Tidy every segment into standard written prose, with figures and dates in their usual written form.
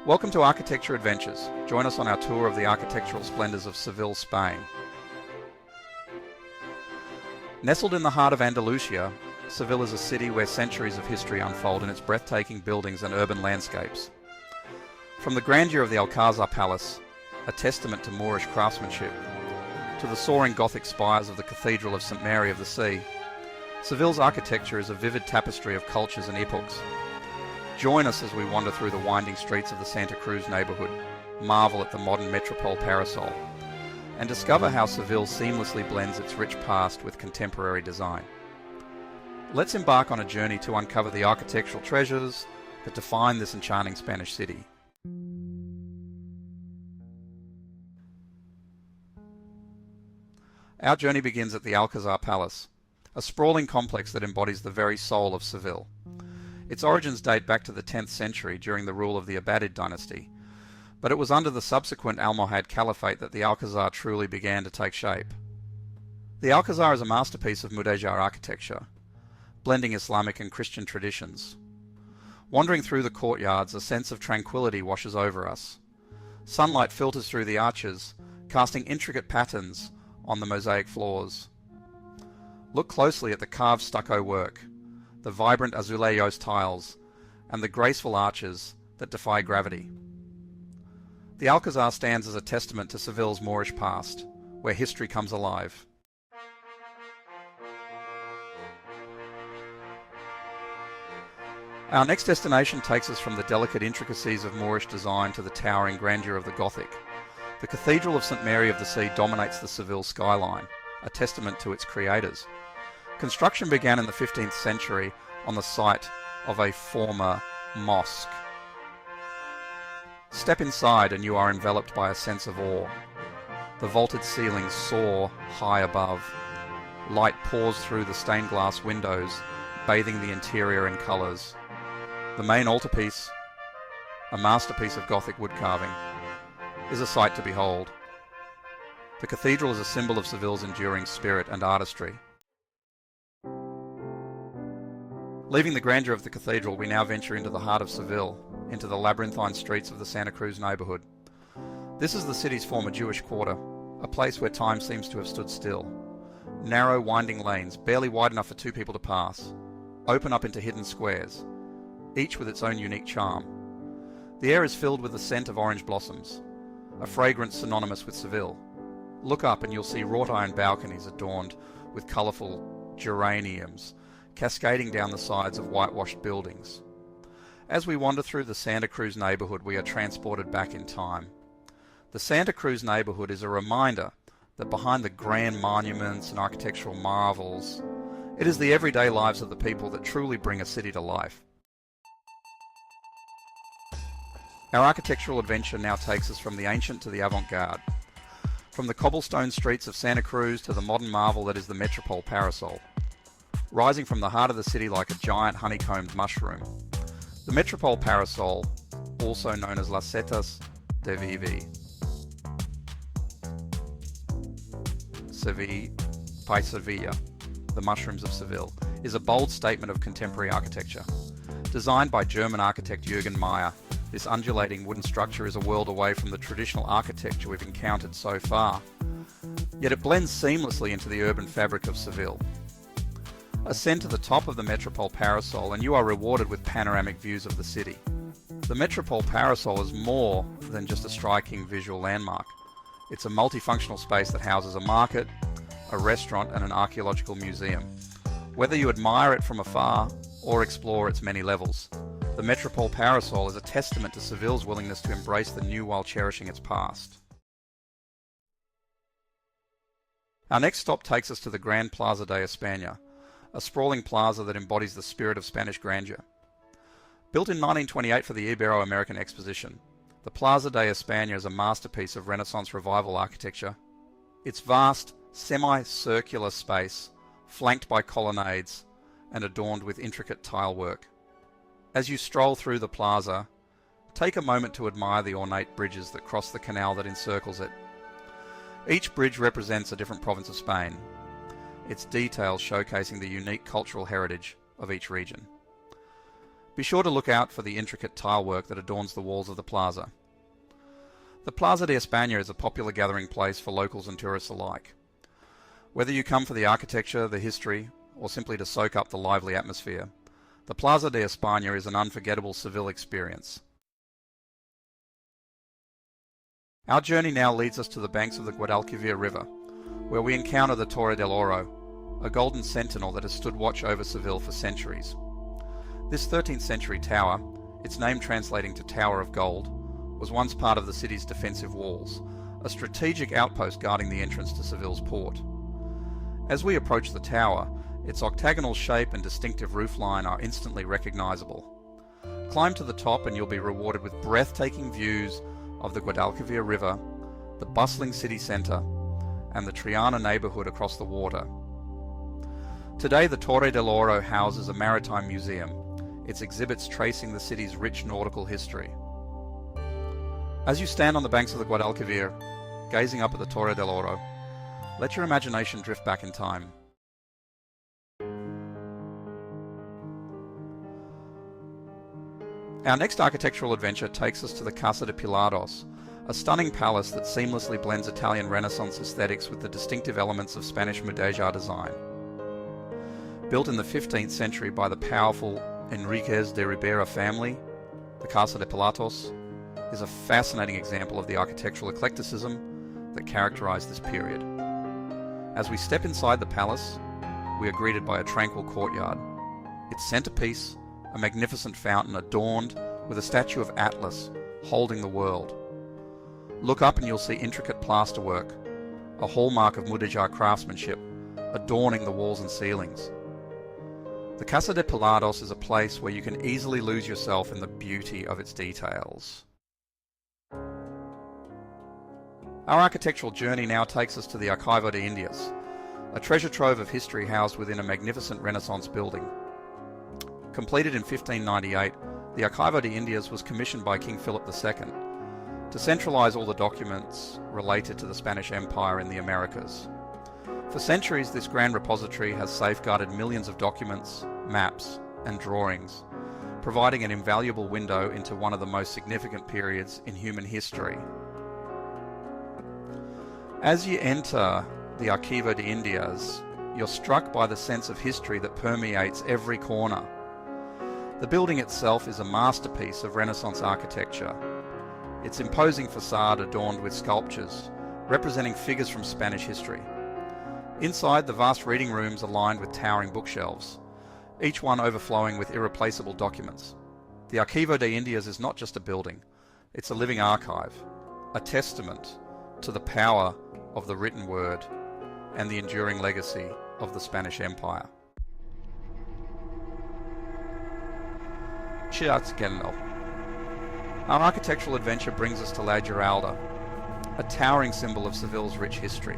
Welcome to Architecture Adventures. Join us on our tour of the architectural splendours of Seville, Spain. Nestled in the heart of Andalusia, Seville is a city where centuries of history unfold in its breathtaking buildings and urban landscapes. From the grandeur of the Alcázar Palace, a testament to Moorish craftsmanship, to the soaring Gothic spires of the Cathedral of Saint Mary of the Sea, Seville's architecture is a vivid tapestry of cultures and epochs. Join us as we wander through the winding streets of the Santa Cruz neighbourhood, marvel at the modern metropole parasol, and discover how Seville seamlessly blends its rich past with contemporary design. Let's embark on a journey to uncover the architectural treasures that define this enchanting Spanish city. Our journey begins at the Alcázar Palace, a sprawling complex that embodies the very soul of Seville. Its origins date back to the 10th century during the rule of the Abbasid dynasty, but it was under the subsequent Almohad Caliphate that the Alcázar truly began to take shape. The Alcázar is a masterpiece of Mudéjar architecture, blending Islamic and Christian traditions. Wandering through the courtyards, a sense of tranquility washes over us. Sunlight filters through the arches, casting intricate patterns on the mosaic floors. Look closely at the carved stucco work, the vibrant azulejos tiles, and the graceful arches that defy gravity. The Alcázar stands as a testament to Seville's Moorish past, where history comes alive. Our next destination takes us from the delicate intricacies of Moorish design to the towering grandeur of the Gothic. The Cathedral of Saint Mary of the Sea dominates the Seville skyline, a testament to its creators. Construction began in the 15th century on the site of a former mosque. Step inside and you are enveloped by a sense of awe. The vaulted ceilings soar high above. Light pours through the stained glass windows, bathing the interior in colours. The main altarpiece, a masterpiece of Gothic wood carving, is a sight to behold. The cathedral is a symbol of Seville's enduring spirit and artistry. Leaving the grandeur of the cathedral, we now venture into the heart of Seville, into the labyrinthine streets of the Santa Cruz neighbourhood. This is the city's former Jewish quarter, a place where time seems to have stood still. Narrow, winding lanes, barely wide enough for two people to pass, open up into hidden squares, each with its own unique charm. The air is filled with the scent of orange blossoms, a fragrance synonymous with Seville. Look up and you'll see wrought iron balconies adorned with colourful geraniums, cascading down the sides of whitewashed buildings. As we wander through the Santa Cruz neighbourhood, we are transported back in time. The Santa Cruz neighbourhood is a reminder that behind the grand monuments and architectural marvels, it is the everyday lives of the people that truly bring a city to life. Our architectural adventure now takes us from the ancient to the avant-garde, from the cobblestone streets of Santa Cruz to the modern marvel that is the metropole parasol. Rising from the heart of the city like a giant honeycombed mushroom, the metropole parasol, also known as Las Setas de Sevilla, the mushrooms of Seville, is a bold statement of contemporary architecture. Designed by German architect Jürgen Meyer, this undulating wooden structure is a world away from the traditional architecture we've encountered so far, yet it blends seamlessly into the urban fabric of Seville. Ascend to the top of the metropole parasol and you are rewarded with panoramic views of the city. The metropole parasol is more than just a striking visual landmark. It's a multifunctional space that houses a market, a restaurant and an archaeological museum. Whether you admire it from afar or explore its many levels, the metropole parasol is a testament to Seville's willingness to embrace the new while cherishing its past. Our next stop takes us to the Grand Plaza de España, a sprawling plaza that embodies the spirit of Spanish grandeur. Built in 1928 for the Ibero-American Exposition, the Plaza de España is a masterpiece of Renaissance revival architecture. Its vast, semi-circular space, flanked by colonnades and adorned with intricate tile work. As you stroll through the plaza, take a moment to admire the ornate bridges that cross the canal that encircles it. Each bridge represents a different province of Spain, its details showcasing the unique cultural heritage of each region. Be sure to look out for the intricate tile work that adorns the walls of the plaza. The Plaza de España is a popular gathering place for locals and tourists alike. Whether you come for the architecture, the history, or simply to soak up the lively atmosphere, the Plaza de España is an unforgettable Seville experience. Our journey now leads us to the banks of the Guadalquivir River, where we encounter the Torre del Oro, a golden sentinel that has stood watch over Seville for centuries. This 13th century tower, its name translating to Tower of Gold, was once part of the city's defensive walls, a strategic outpost guarding the entrance to Seville's port. As we approach the tower, its octagonal shape and distinctive roofline are instantly recognizable. Climb to the top and you'll be rewarded with breathtaking views of the Guadalquivir River, the bustling city centre, and the Triana neighbourhood across the water. Today, the Torre del Oro houses a maritime museum, its exhibits tracing the city's rich nautical history. As you stand on the banks of the Guadalquivir, gazing up at the Torre del Oro, let your imagination drift back in time. Our next architectural adventure takes us to the Casa de Pilatos, a stunning palace that seamlessly blends Italian Renaissance aesthetics with the distinctive elements of Spanish Mudéjar design. Built in the 15th century by the powerful Enriquez de Ribera family, the Casa de Pilatos is a fascinating example of the architectural eclecticism that characterized this period. As we step inside the palace, we are greeted by a tranquil courtyard. Its centerpiece, a magnificent fountain adorned with a statue of Atlas holding the world. Look up and you'll see intricate plasterwork, a hallmark of Mudéjar craftsmanship, adorning the walls and ceilings. The Casa de Pilatos is a place where you can easily lose yourself in the beauty of its details. Our architectural journey now takes us to the Archivo de Indias, a treasure trove of history housed within a magnificent Renaissance building. Completed in 1598, the Archivo de Indias was commissioned by King Philip II to centralize all the documents related to the Spanish Empire in the Americas. For centuries, this grand repository has safeguarded millions of documents, maps, and drawings, providing an invaluable window into one of the most significant periods in human history. As you enter the Archivo de Indias, you're struck by the sense of history that permeates every corner. The building itself is a masterpiece of Renaissance architecture, its imposing facade adorned with sculptures representing figures from Spanish history. Inside, the vast reading rooms are lined with towering bookshelves, each one overflowing with irreplaceable documents. The Archivo de Indias is not just a building, it's a living archive, a testament to the power of the written word and the enduring legacy of the Spanish Empire. Our architectural adventure brings us to La Giralda, a towering symbol of Seville's rich history.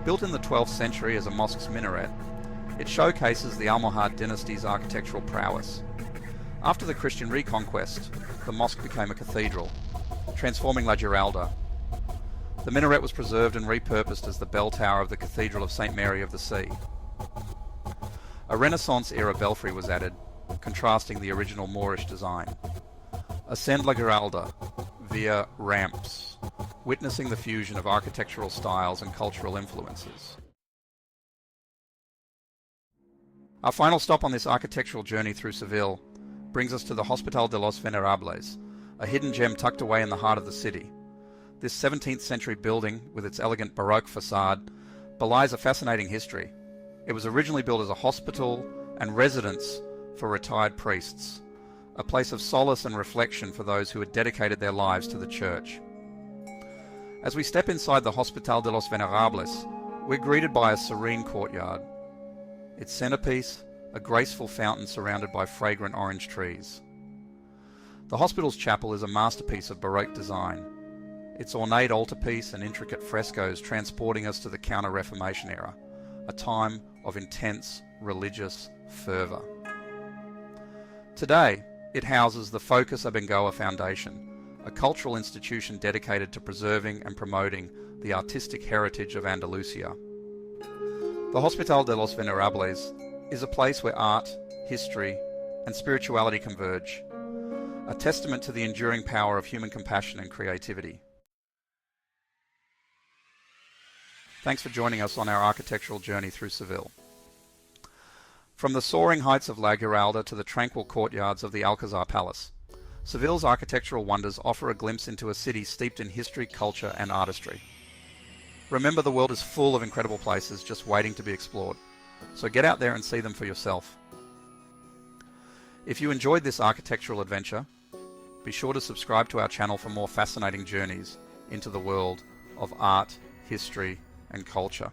Built in the 12th century as a mosque's minaret, it showcases the Almohad dynasty's architectural prowess. After the Christian reconquest, the mosque became a cathedral, transforming La Giralda. The minaret was preserved and repurposed as the bell tower of the Cathedral of Saint Mary of the Sea. A Renaissance-era belfry was added, contrasting the original Moorish design. Ascend La Giralda via ramps, witnessing the fusion of architectural styles and cultural influences. Our final stop on this architectural journey through Seville brings us to the Hospital de los Venerables, a hidden gem tucked away in the heart of the city. This 17th century building, with its elegant Baroque facade, belies a fascinating history. It was originally built as a hospital and residence for retired priests, a place of solace and reflection for those who had dedicated their lives to the church. As we step inside the Hospital de los Venerables, we're greeted by a serene courtyard. Its centerpiece, a graceful fountain surrounded by fragrant orange trees. The hospital's chapel is a masterpiece of Baroque design, its ornate altarpiece and intricate frescoes transporting us to the Counter-Reformation era, a time of intense religious fervour. Today, it houses the Focus Abengoa Foundation, a cultural institution dedicated to preserving and promoting the artistic heritage of Andalusia. The Hospital de los Venerables is a place where art, history, and spirituality converge, a testament to the enduring power of human compassion and creativity. Thanks for joining us on our architectural journey through Seville. From the soaring heights of La Giralda to the tranquil courtyards of the Alcázar Palace, Seville's architectural wonders offer a glimpse into a city steeped in history, culture, and artistry. Remember, the world is full of incredible places just waiting to be explored, so get out there and see them for yourself. If you enjoyed this architectural adventure, be sure to subscribe to our channel for more fascinating journeys into the world of art, history, and culture.